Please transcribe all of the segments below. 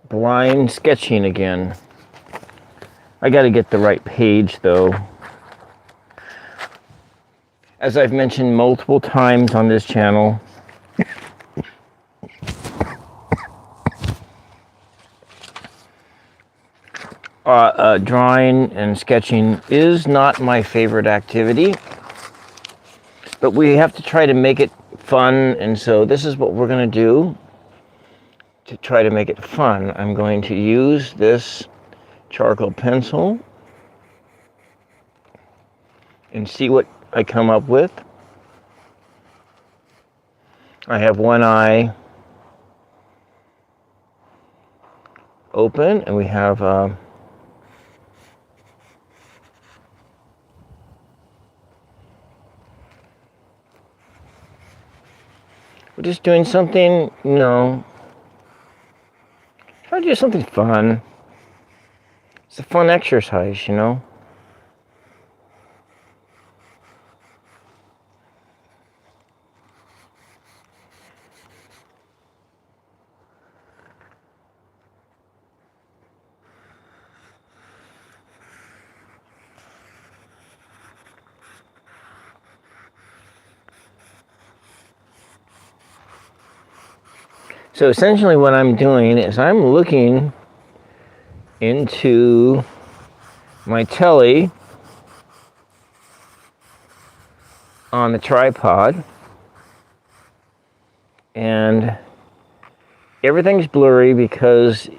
blind sketching again. I got to get the right page though. As I've mentioned multiple times on this channel, drawing and sketching is not my favorite activity, but we have to try to make it fun, and so this is what we're going to do to try to make it fun. I'm going to use this charcoal pencil and see what I come up with. I have one eye open, and we have we're just doing something, try to do something fun. It's a fun exercise, So essentially what I'm doing is I'm looking into my telly on the tripod, and everything's blurry because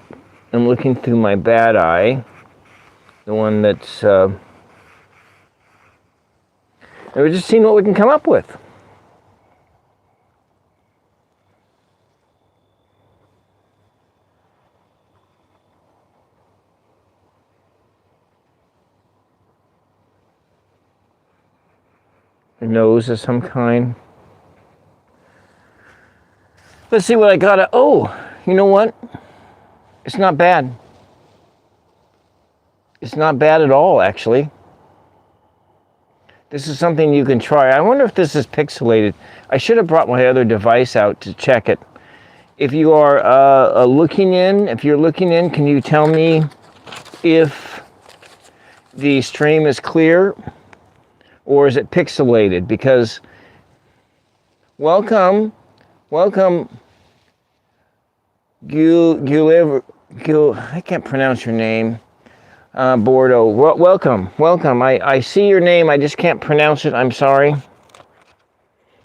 I'm looking through my bad eye, the one that's and we're just seeing what we can come up with. A nose of some kind. Let's see what I got. Oh, you know what? It's not bad. It's not bad at all, actually. This is something you can try. I wonder if this is pixelated. I should have brought my other device out to check it. If you are looking in, can you tell me if the stream is clear? Or is it pixelated? Because welcome, I can't pronounce your name, Bordeaux. Welcome. I see your name, I just can't pronounce it. I'm sorry. I'm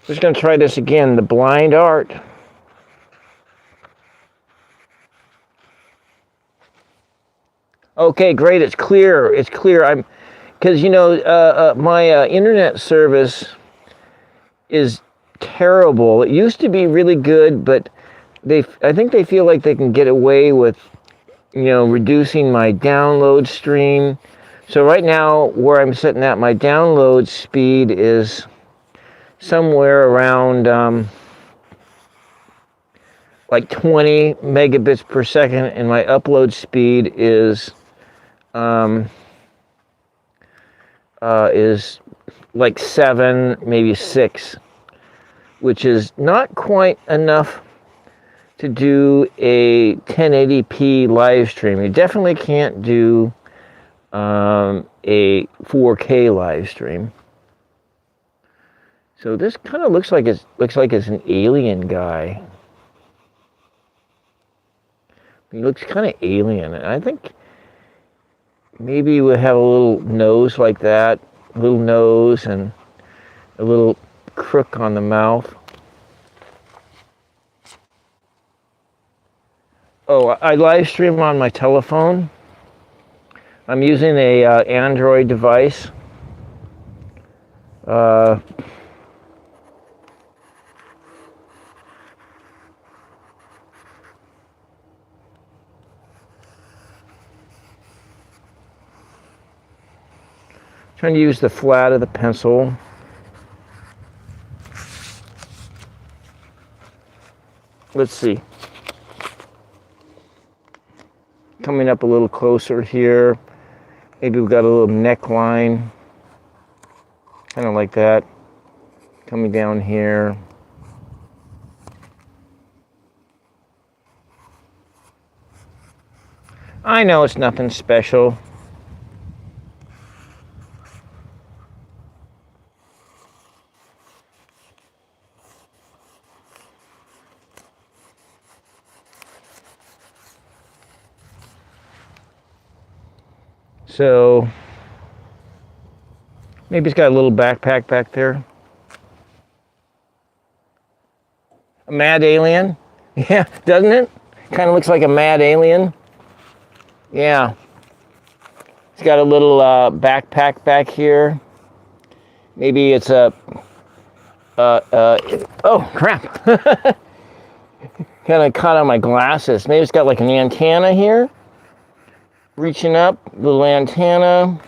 just going to try this again. The blind art. Okay, great. It's clear. Because my internet service is terrible. It used to be really good, but I think they feel like they can get away with, reducing my download stream. So right now, where I'm sitting at, my download speed is somewhere around like 20 megabits per second, and my upload speed is like 7, maybe 6, which is not quite enough to do a 1080p live stream. You definitely can't do a 4K live stream. So this kind of looks like it's an alien guy. He looks kind of alien, and I think maybe we'll have a little nose like that, a little nose and a little crook on the mouth. Oh, I live stream on my telephone. I'm using a Android device. Trying to use the flat of the pencil. Let's see. Coming up a little closer here. Maybe we've got a little neckline. Kind of like that. Coming down here. I know it's nothing special. So maybe it's got a little backpack back there. A mad alien? Yeah, doesn't it? Kind of looks like a mad alien. Yeah. It's got a little backpack back here. Maybe it's a... oh, crap. Kind of caught on my glasses. Maybe it's got like an antenna here. Reaching up, little antenna.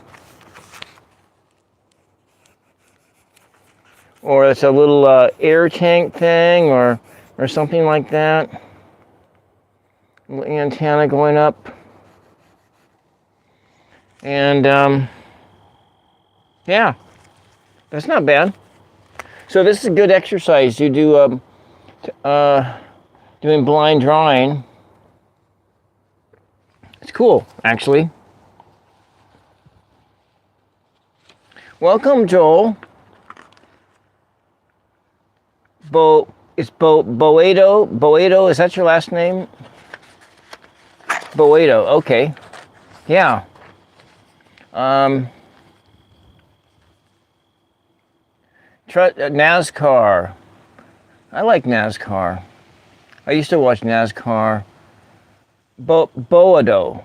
Or it's a little air tank thing or something like that. Little antenna going up. And yeah, that's not bad. So this is a good exercise. You do doing blind drawing. It's cool, actually. Welcome, Joel. Boedo. Boedo, is that your last name? Boedo, okay. Yeah. NASCAR. I like NASCAR. I used to watch NASCAR. Boedo.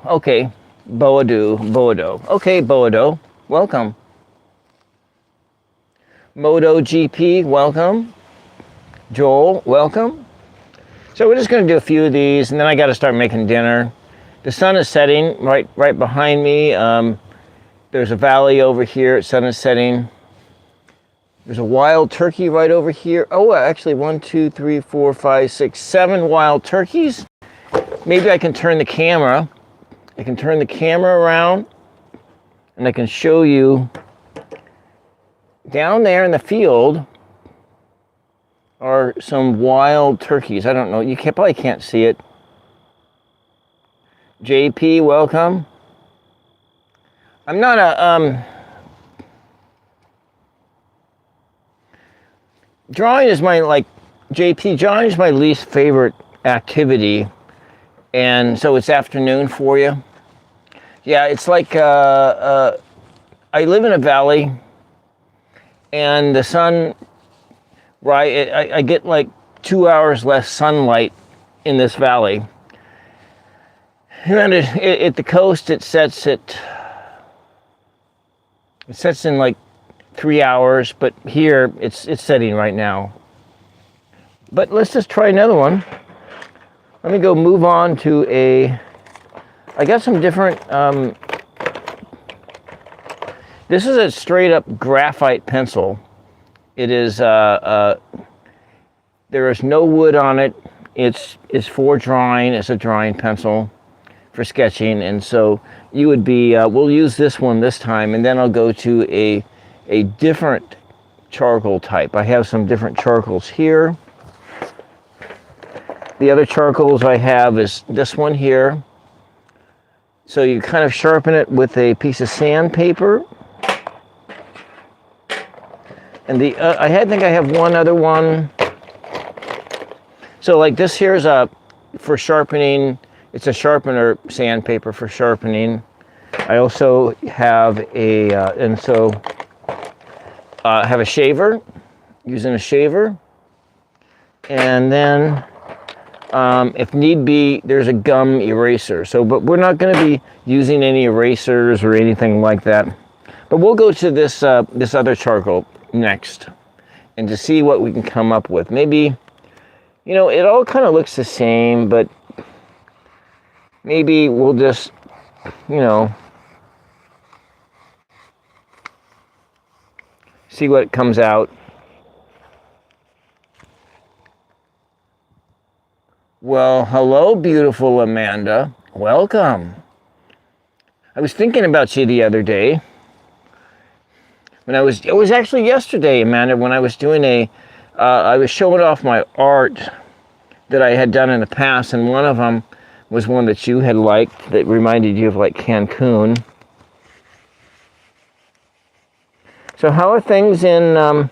Okay. Boedo. Okay, Boedo. Welcome. MotoGP, welcome. Joel, welcome. So we're just going to do a few of these, and then I got to start making dinner. The sun is setting right behind me. There's a valley over here. Sun is setting. There's a wild turkey right over here. Oh, actually, 1, 2, 3, 4, 5, 6, 7 wild turkeys. Maybe I can turn the camera. I can turn the camera around, and I can show you down there in the field are some wild turkeys. I don't know. You probably can't see it. JP, welcome. I'm not a drawing is my JP. Drawing is my least favorite activity, and so it's afternoon for you. Yeah, it's like I live in a valley, and the sun. Right, I get like 2 hours less sunlight in this valley. And at the coast, it sets in like 3 hours, but here it's setting right now. But let's just try another one. Let me go move on to I got some different, this is a straight up graphite pencil. It is, there is no wood on it. It's for drawing. It's a drawing pencil for sketching. And so you would be, we'll use this one this time, and then I'll go to a different charcoal type. I have some different charcoals here. The other charcoals I have is this one here. So you kind of sharpen it with a piece of sandpaper. And I think I have one other one. So like this here is for sharpening. It's a sharpener sandpaper for sharpening. I also have have a shaver, using a shaver. And then if need be, there's a gum eraser. But we're not going to be using any erasers or anything like that. But we'll go to this other charcoal next, and to see what we can come up with. Maybe, it all kind of looks the same, but maybe we'll just, see what comes out. Well, hello, beautiful Amanda. Welcome. I was thinking about you the other day. It was actually yesterday, Amanda, when I was doing I was showing off my art that I had done in the past, and one of them was one that you had liked that reminded you of like Cancun. So how are things in, well,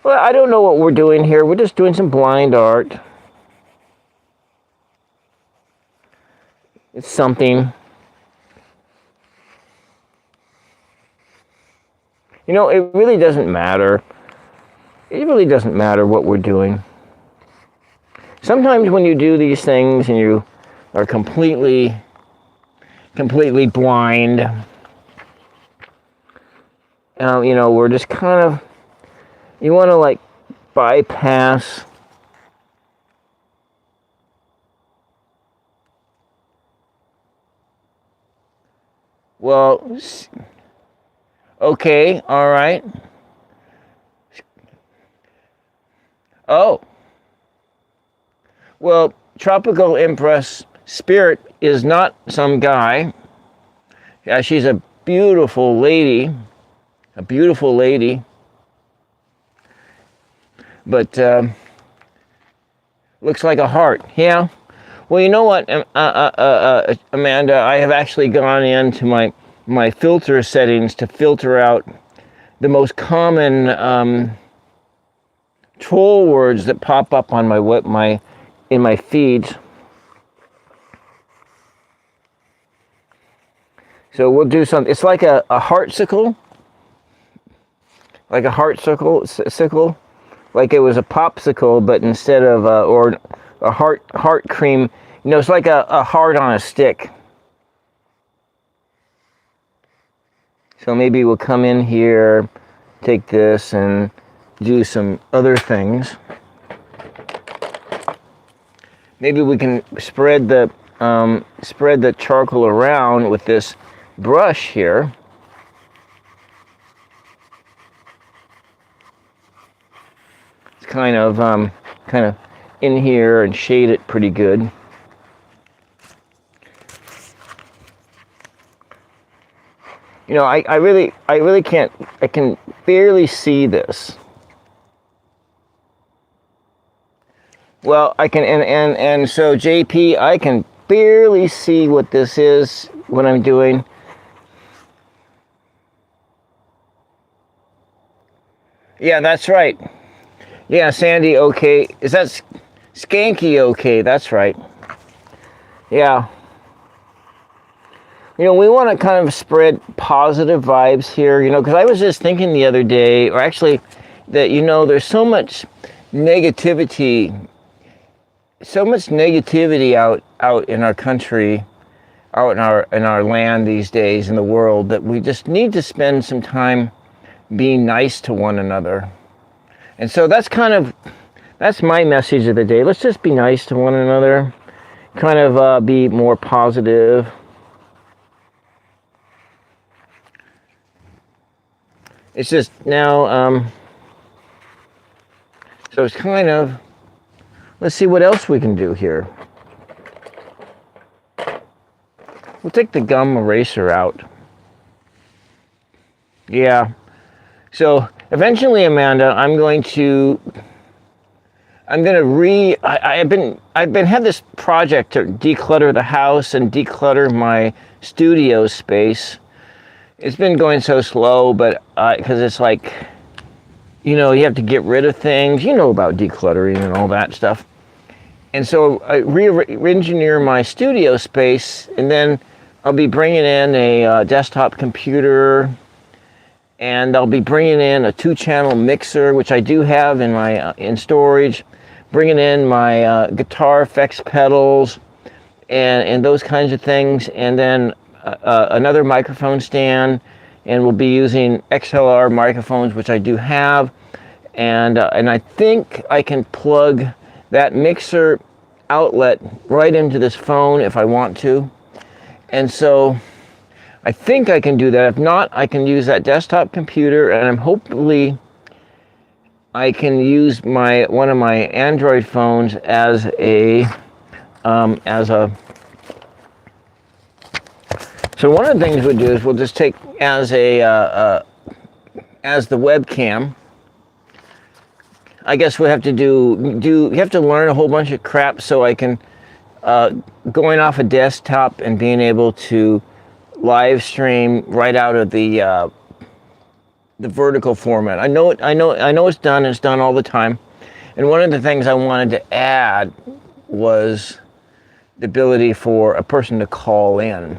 I don't know what we're doing here. We're just doing some blind art. It's something. You know, it really doesn't matter. It really doesn't matter what we're doing. Sometimes when you do these things and you are completely blind, you know, we're just kind of, you want to like bypass well, okay, all right. Oh. Well, Tropical Empress Spirit is not some guy. Yeah, she's a beautiful lady. A beautiful lady. But looks like a heart. Yeah. Well, you know what, Amanda? I have actually gone into my filter settings to filter out the most common troll words that pop up on in my feeds. So we'll do something. It's like a heartsicle. Like a heartsicle. Like it was a popsicle, but instead of or a heart cream, you know, it's like a heart on a stick. So maybe we'll come in here, take this, and do some other things. Maybe we can spread the charcoal around with this brush here. It's kind of in here and shade it pretty good. You know, I really can't. I can barely see this. Well, I can, and so JP, I can barely see what this is, what I'm doing. Yeah, that's right. Yeah, Sandy, okay. Is that Skanky okay? That's right. Yeah. You know, we want to kind of spread positive vibes here, you know, because I was just thinking the other day, or actually, that, you know, there's so much negativity out in our country, out in our land these days, in the world, that we just need to spend some time being nice to one another. And so that's my message of the day. Let's just be nice to one another, kind of be more positive. It's just now, so it's kind of, let's see what else we can do here. We'll take the gum eraser out. Yeah. So eventually, Amanda, I've had this project to declutter the house and declutter my studio space. It's been going so slow, but because it's like, you know, you have to get rid of things. You know about decluttering and all that stuff. And so I re-engineer my studio space, and then I'll be bringing in a desktop computer, and I'll be bringing in a 2-channel mixer, which I do have in my in storage, bringing in my guitar effects pedals, and those kinds of things, and then another microphone stand, and we'll be using XLR microphones, which I do have, and I think I can plug that mixer outlet right into this phone if I want to, and so I think I can do that. If not, I can use that desktop computer, and hopefully I can use one of my Android phones as a So one of the things we'll do is we'll just take as the webcam. I guess we have to you have to learn a whole bunch of crap so I can going off a desktop and being able to live stream right out of the vertical format. I know it's done. It's done all the time. And one of the things I wanted to add was the ability for a person to call in.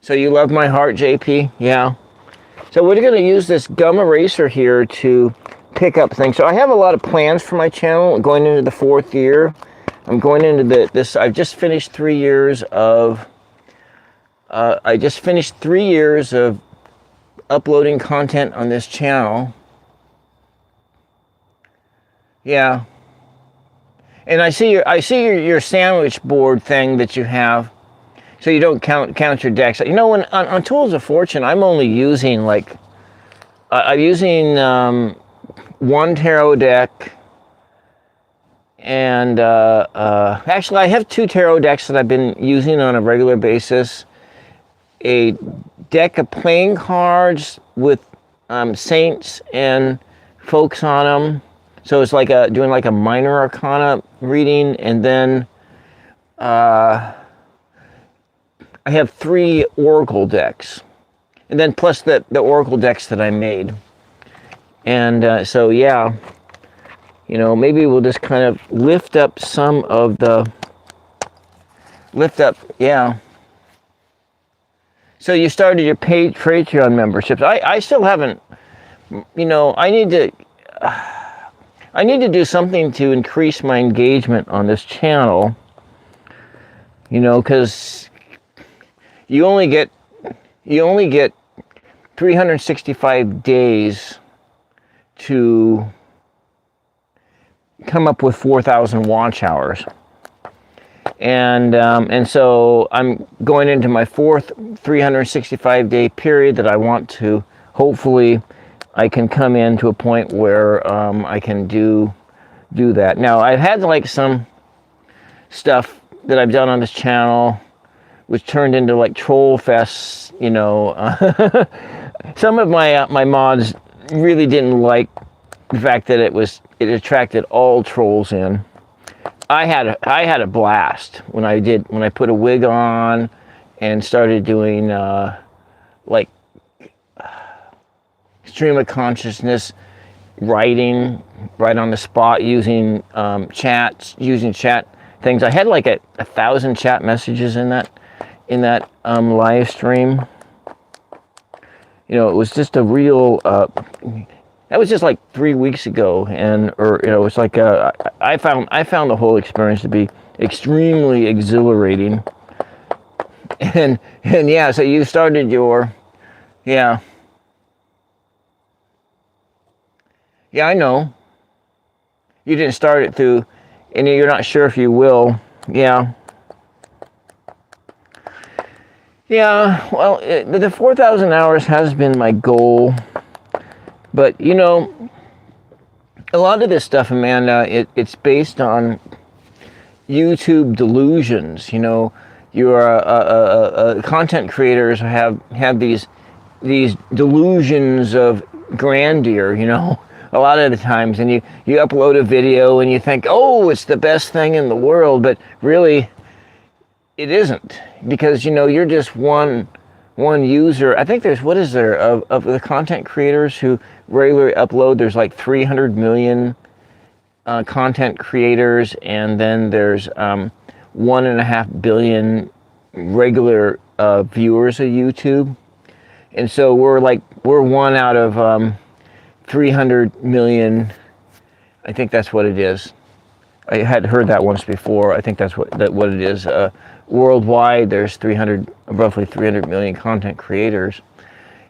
So you love my heart, JP? Yeah. So we're going to use this gum eraser here to pick up things. So I have a lot of plans for my channel going into the 4th year. I'm going into this. I've just finished 3 years of. I just finished 3 years of uploading content on this channel. Yeah. And I see your sandwich board thing that you have. So you don't count your decks. You know, on Tools of Fortune, I'm only using like I'm using 1 tarot deck, and actually I have 2 tarot decks that I've been using on a regular basis. A deck of playing cards with saints and folks on them. So it's like doing like a minor arcana reading, and then I have 3 oracle decks, and then plus the oracle decks that I made. And so yeah, you know, maybe we'll just kind of lift up some of the yeah. So you started your paid Patreon memberships. I still haven't, you know, I need to do something to increase my engagement on this channel, you know, because you only get 365 days to come up with 4,000 watch hours. And so I'm going into my 4th 365-day period that I want to, hopefully, I can come in to a point where I can do that. Now, I've had like some stuff that I've done on this channel, which turned into like troll fests, you know. Some of my mods really didn't like the fact that it attracted all trolls in. I had a blast when I put a wig on and started doing like stream of consciousness writing right on the spot using chat things. I had like 1,000 chat messages in that live stream. You know, it was just a real. That was just like 3 weeks ago, or you know, it's like I found the whole experience to be extremely exhilarating. And yeah, so you started your, yeah, I know. You didn't start it through, and you're not sure if you will. Yeah. Yeah, well, the 4,000 hours has been my goal. But, you know, a lot of this stuff, Amanda, it's based on YouTube delusions. You know, you're content creators have these delusions of grandeur, you know, a lot of the times. And you upload a video and you think, oh, it's the best thing in the world. But really, it isn't. Because, you know, you're just one user. I think there's, what is there, of the content creators who regularly upload, there's like 300 million content creators, and then there's 1.5 billion regular viewers of YouTube. And so we're one out of 300 million. I think that's what it is. I had heard that once before. I think that's what it is. Worldwide, there's roughly 300 million content creators.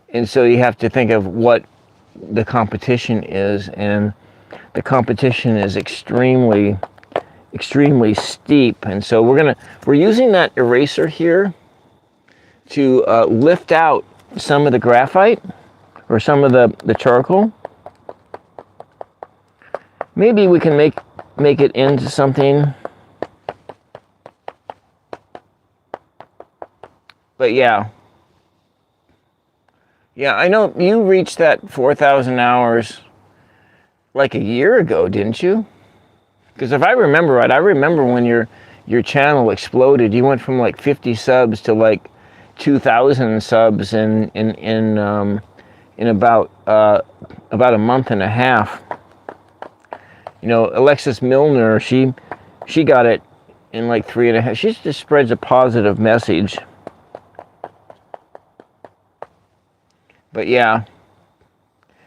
And so you have to think of what the competition is, and the competition is extremely steep. And so we're using that eraser here to lift out some of the graphite or some of the charcoal. Maybe we can make it into something. But yeah, I know you reached that 4,000 hours like a year ago, didn't you? Because if I remember right, I remember when your your channel exploded. You went from like 50 subs to like 2,000 subs in about a month and a half. You know, Alexis Milner, she got it in like 3.5. She just spreads a positive message. But yeah,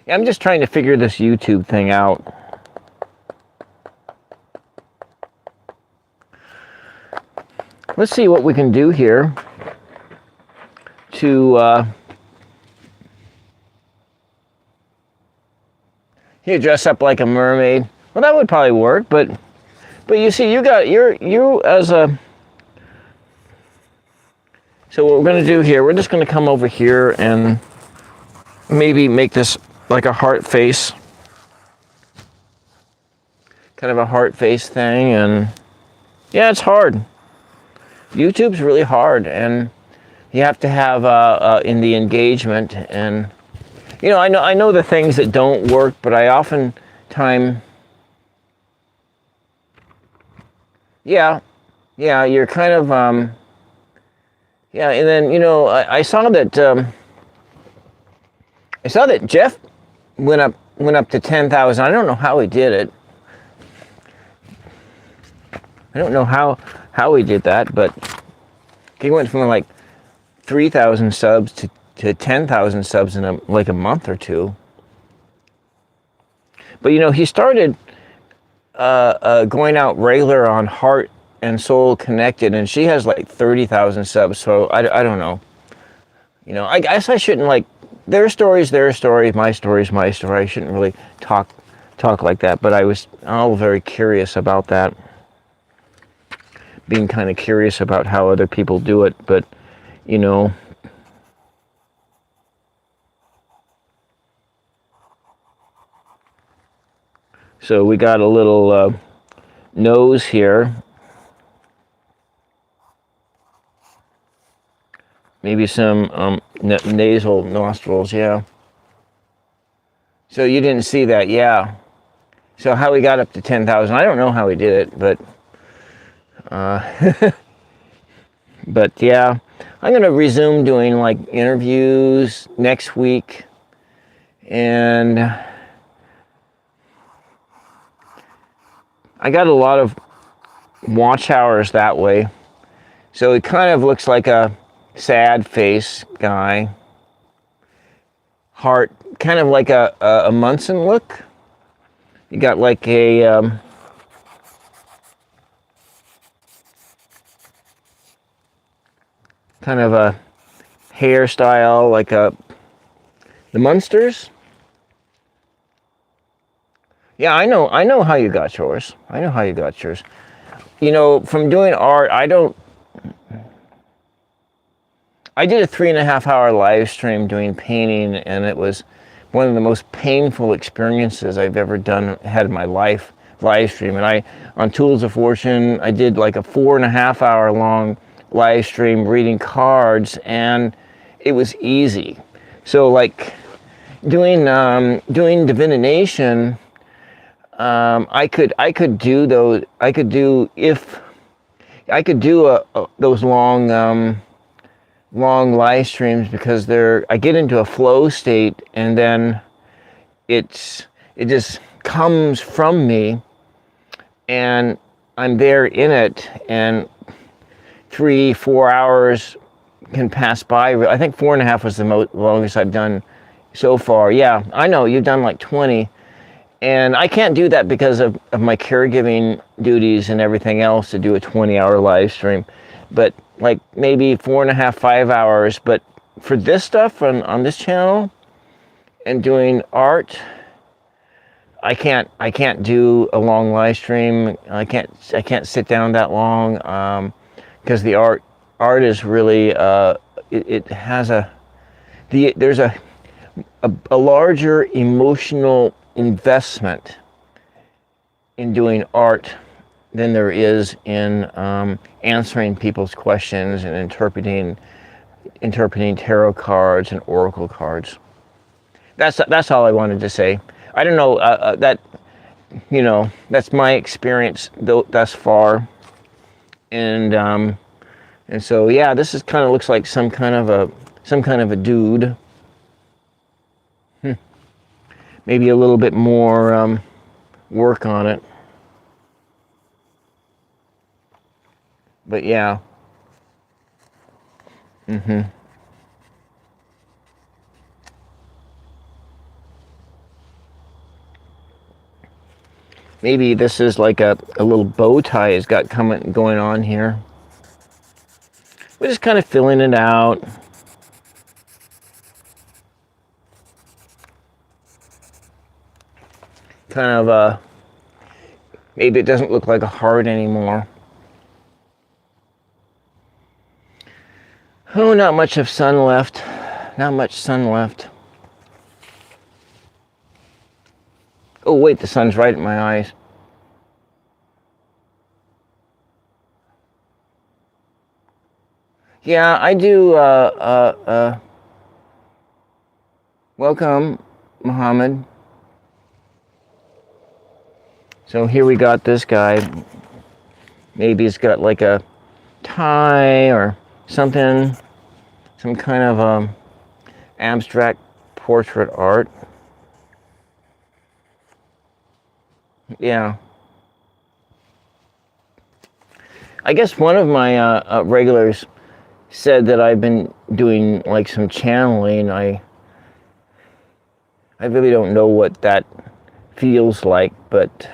I'm just trying to figure this YouTube thing out. Let's see what we can do here to you dress up like a mermaid. Well, that would probably work, but you see, you as a. So what we're going to do here, we're just going to come over here and maybe make this like a heart face, kind of a heart face thing. And yeah, it's hard. YouTube's really hard, and you have to have in the engagement. And you know, I know the things that don't work, but I oftentimes, yeah, you're kind of yeah. And then, you know, I saw that Jeff went up to 10,000. I don't know how he did it. I don't know how he did that, but he went from like 3,000 subs to 10,000 subs in like a month or two. But you know, he started going out regular on Heart and Soul Connected, and she has like 30,000 subs. So I don't know. You know, I guess I shouldn't, like, their story's their story, my story's my story. I shouldn't really talk like that. But I was all very curious about that. Being kind of curious about how other people do it, but you know. So we got a little nose here. Maybe some nasal nostrils, yeah. So you didn't see that, yeah. So how he got up to 10,000, I don't know how he did it, but but yeah, I'm going to resume doing like interviews next week, and I got a lot of watch hours that way. So it kind of looks like a sad face guy. Heart, kind of like a Munson look. You got like a kind of a hairstyle like the Munsters. Yeah, I know how you got yours. I know how you got yours. You know, from doing art, I did a 3.5-hour live stream doing painting, and it was one of the most painful experiences I've ever had in my life, live stream. And on Tools of Fortune, I did like a 4.5-hour long live stream reading cards, and it was easy. So like doing divination, I could do those. I could do those long live streams, because I get into a flow state, and then it just comes from me, and I'm there in it, and 3-4 hours can pass by. I think 4.5 was the longest I've done so far. Yeah, I know you've done like 20, and I can't do that because of my caregiving duties and everything else to do a 20-hour live stream. But like maybe 4.5, 5 hours. But for this stuff on this channel and doing art, I can't do a long live stream. I can't sit down that long, because the art is really it has there's a larger emotional investment in doing art than there is in answering people's questions and interpreting tarot cards and oracle cards. That's all I wanted to say. I don't know that, you know, that's my experience thus far. And so yeah, this is kind of looks like some kind of a dude. Maybe a little bit more work on it. But yeah. Maybe this is like a little bow tie has got going on here. We're just kind of filling it out. Kind of maybe it doesn't look like a heart anymore. Oh, not much of sun left. Not much sun left. Oh wait, the sun's right in my eyes. Yeah, I do, welcome, Muhammad. So here we got this guy. Maybe it's got like a tie or something, some kind of abstract portrait art. Yeah. I guess one of my regulars said that I've been doing like some channeling. I really don't know what that feels like, but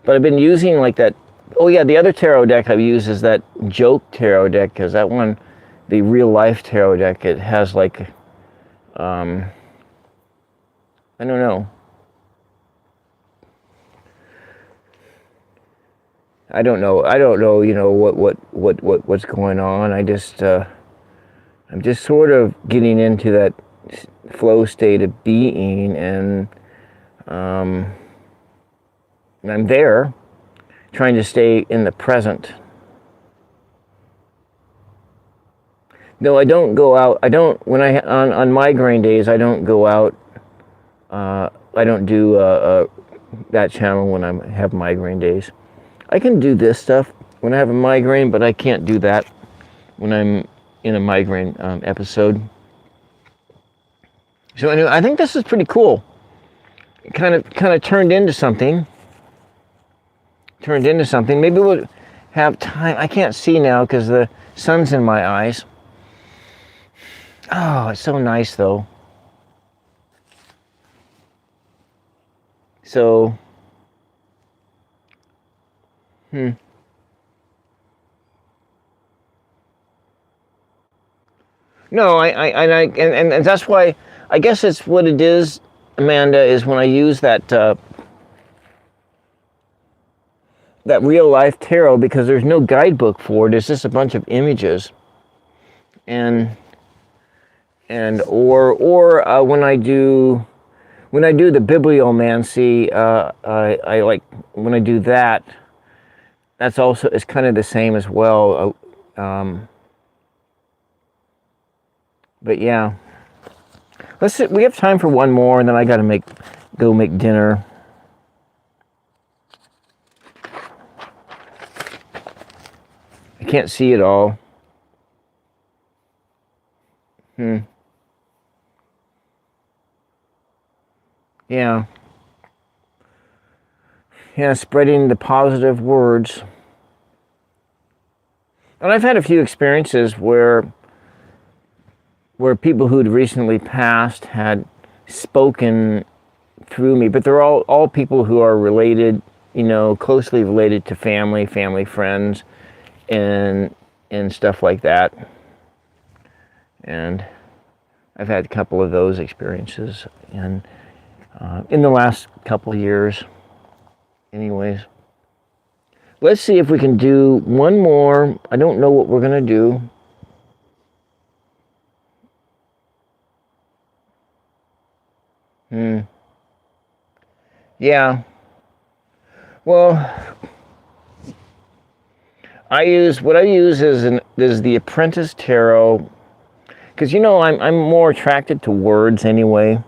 I've been using like that. Oh yeah, the other tarot deck I've used is that joke tarot deck, because that one, the real life tarot deck, it has like, I don't know. I don't know, you know, what's going on. I'm just sort of getting into that flow state of being, and I'm there, trying to stay in the present. No, I don't go out. I don't, when on migraine days, I don't go out. I don't do that channel when I have migraine days. I can do this stuff when I have a migraine, but I can't do that when I'm in a migraine episode. So anyway, I think this is pretty cool. It kind of turned into something. Maybe we'll have time. I can't see now because the sun's in my eyes. Oh, it's so nice though. So, No, and that's why I guess it's what it is, Amanda, is when I use that that real life tarot, because there's no guidebook for it. It's just a bunch of images, and or when I do the bibliomancy, I like when I do that. That's also, it's kind of the same as well. But yeah, let's see, we have time for one more, and then I got to go make dinner. I can't see it all. Yeah. Yeah, spreading the positive words. And I've had a few experiences where people who'd recently passed had spoken through me, but they're all people who are related, you know, closely related to family friends, and stuff like that. And I've had a couple of those experiences, and in the last couple of years. Anyways, let's see if we can do one more. I don't know what we're gonna do. Yeah. Well, what I use is the Apprentice Tarot, because you know I'm more attracted to words anyway.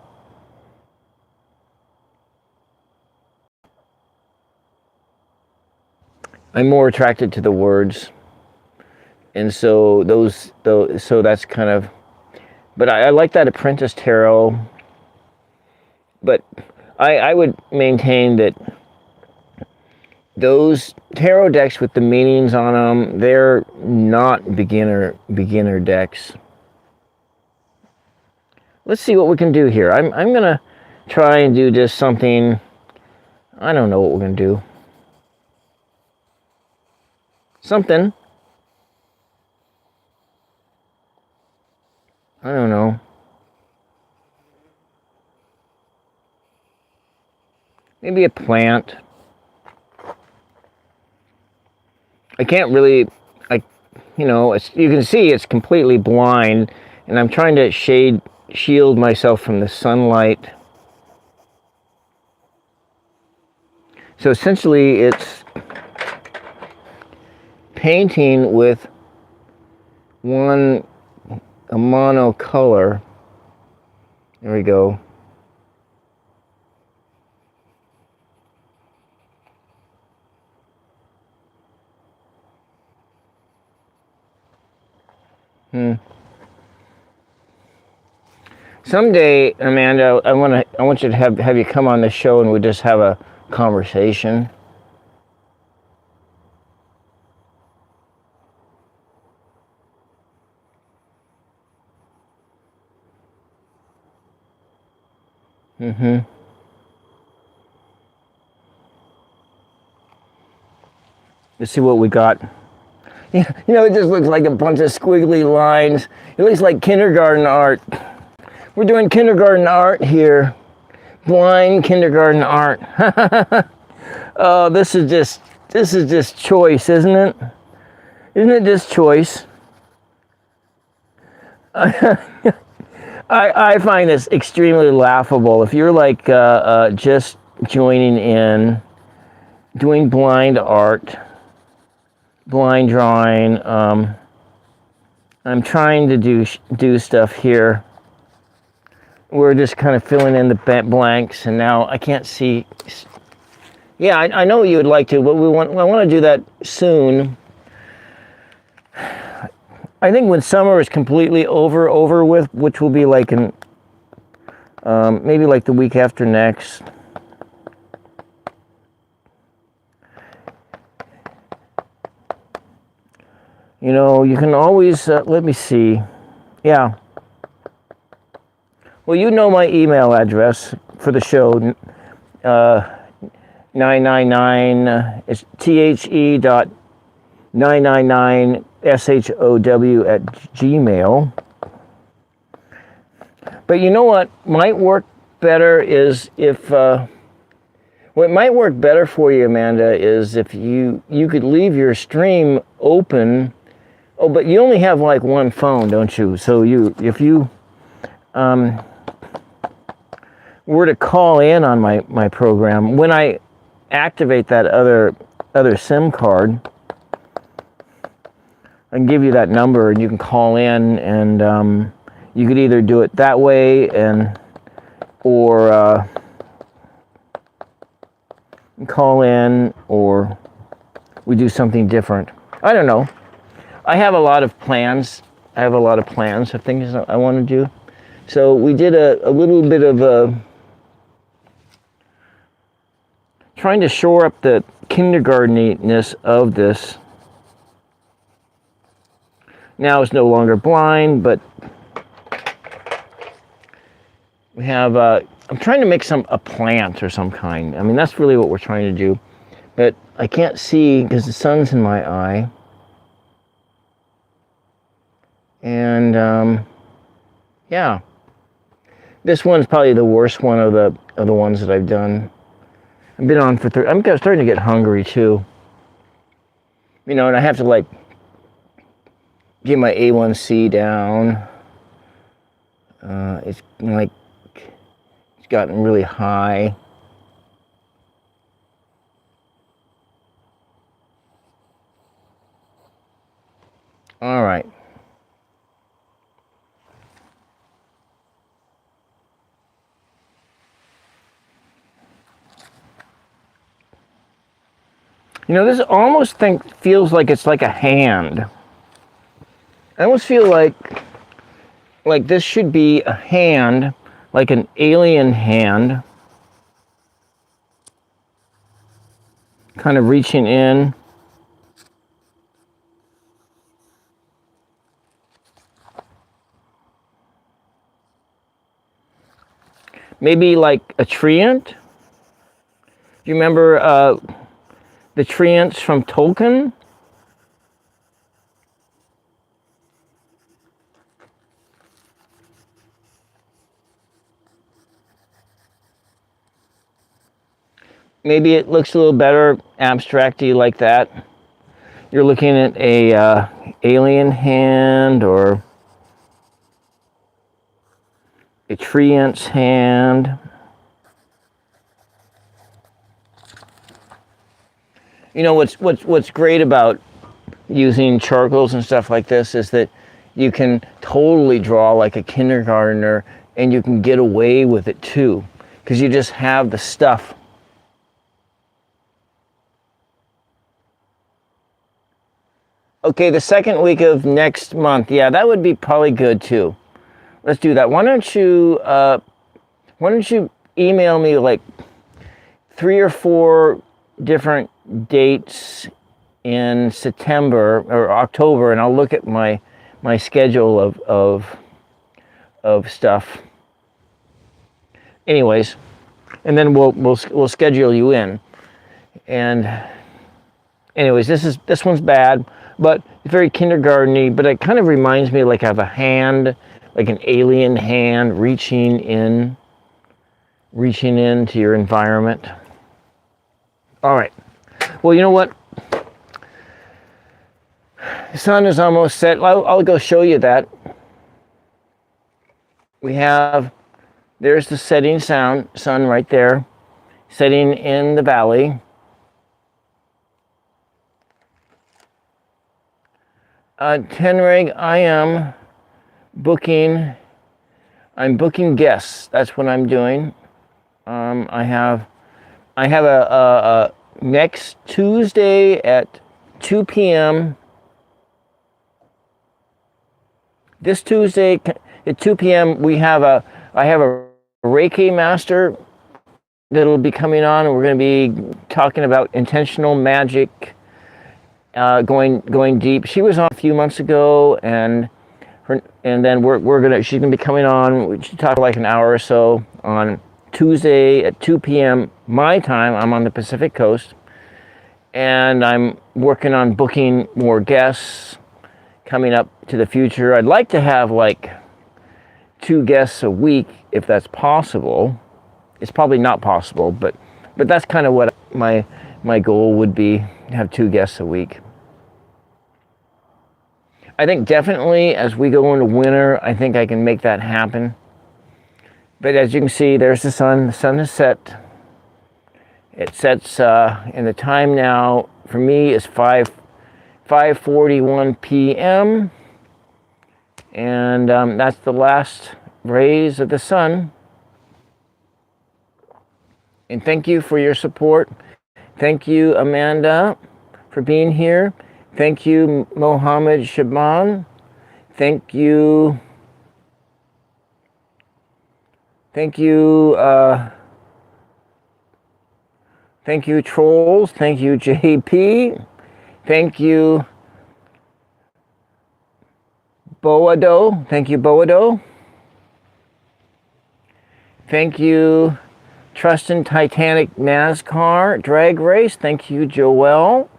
I'm more attracted to the words. And so so that's kind of, but I like that apprentice tarot. But I would maintain that those tarot decks with the meanings on them, they're not beginner decks. Let's see what we can do here. I'm gonna try and do just something. I don't know what we're gonna do. Something. I don't know. Maybe a plant. I can't really, you know, you can see it's completely blind, and I'm trying to shield myself from the sunlight. So essentially it's painting with a mono color. There we go. Someday, Amanda, I want you to have you come on the show and we just have a conversation. Let's see what we got. You know, it just looks like a bunch of squiggly lines. It looks like kindergarten art. We're doing kindergarten art here. Blind kindergarten art. Oh, this is just choice, isn't it? Isn't it just choice? I find this extremely laughable. If you're like just joining in, doing blind art, blind drawing, I'm trying to do stuff here. We're just kind of filling in the blanks, and now I can't see. Yeah, I know you would like to, but I want to do that soon. I think when summer is completely over with, which will be like in maybe like the week after next. You know, you can always let me see. Yeah. Well, you know my email address for the show, 999, it's the.999show@gmail. But you know what might work better is if, what might work better for you, Amanda, is if you could leave your stream open. Oh, but you only have like one phone, don't you? So if you were to call in on my program, when I activate that other SIM card, I can give you that number and you can call in, and you could either do it that way or call in, or we do something different. I don't know. I have a lot of plans. Of things I want to do. So we did a little bit of trying to shore up the kindergarten-ness of this. Now it's no longer blind, but we have, I'm trying to make a plant or some kind. I mean, that's really what we're trying to do. But I can't see because the sun's in my eye. And, yeah. This one's probably the worst one of the ones that I've done. I've been on for I'm starting to get hungry too. You know, and I have to like get my A1C down. It's like it's gotten really high. All right. You know, this almost feels like it's like a hand. I almost feel like this should be a hand, like an alien hand, kind of reaching in. Maybe like a treant. Do you remember the treants from Tolkien? Maybe it looks a little better abstracty like that. You're looking at a alien hand or a treant's hand. You know what's great about using charcoals and stuff like this is that you can totally draw like a kindergartner, and you can get away with it too, because you just have the stuff. Okay, the second week of next month. Yeah, that would be probably good too. Let's do that. Why don't you email me like 3 or 4 different dates in September or October, and I'll look at my schedule of stuff. Anyways, and then we'll schedule you in. And anyways, this one's bad, but it's very kindergarten-y, but it kind of reminds me like of a hand, like an alien hand reaching into your environment. All right. Well, you know what? The sun is almost set. I'll go show you that. There's the setting sun right there, setting in the valley. Tenreg, I'm booking guests. That's what I'm doing. I have a next Tuesday at 2 p.m. This Tuesday at 2 p.m. I have a Reiki master that'll be coming on, and we're going to be talking about intentional magic, going deep. She was on a few months ago, and then she's gonna be coming on. She talked like an hour or so on Tuesday at 2 p.m. my time. I'm on the Pacific Coast, and I'm working on booking more guests coming up to the future. I'd like to have like 2 guests a week if that's possible. It's probably not possible, but that's kind of what my goal would be, to have 2 guests a week. I think definitely as we go into winter, I think I can make that happen. But as you can see, there's the sun. The sun is set. It sets, and the time now for me is 5:41 p.m. And that's the last rays of the sun. And thank you for your support. Thank you, Amanda, for being here. Thank you, Mohammed Shaban. Thank you, Trolls. Thank you, JP. Thank you, Boado. Thank you, Boado. Thank you, Trustin Titanic NASCAR Drag Race. Thank you, Joel.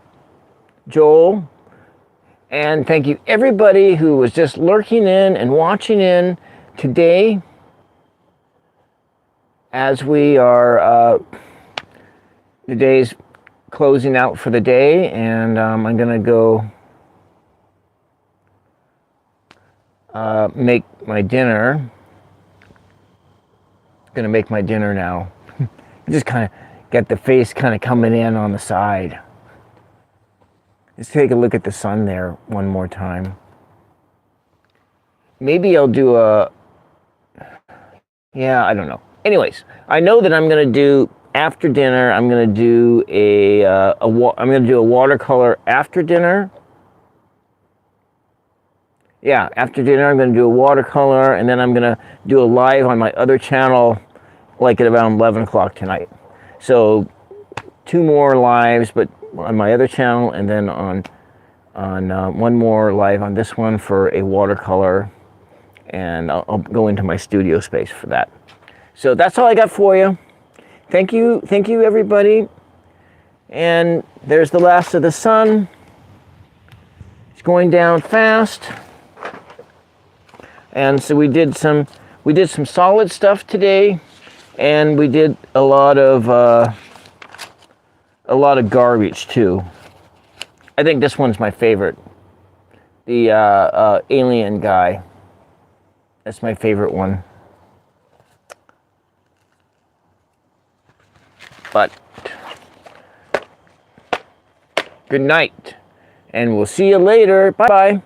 And thank you everybody who was just lurking in and watching in today as we are the day's closing out for the day, and I'm gonna go make my dinner. Gonna make my dinner now. Just kind of get the face kind of coming in on the side. Let's take a look at the sun there one more time. Maybe I'll do I don't know. Anyways, I know that I'm going to do after dinner. I'm going to do a watercolor after dinner, yeah, after dinner I'm going to do a watercolor, and then I'm going to do a live on my other channel, like at around 11 o'clock tonight. So 2 more lives, but on my other channel, and then on one more live on this one for a watercolor, and I'll go into my studio space for that. So that's all I got for you. Thank you everybody. And there's the last of the sun. It's going down fast. And so we did some solid stuff today, and we did a lot of garbage too. I think this one's my favorite. The alien guy. That's my favorite one. But good night, and we'll see you later. Bye-bye.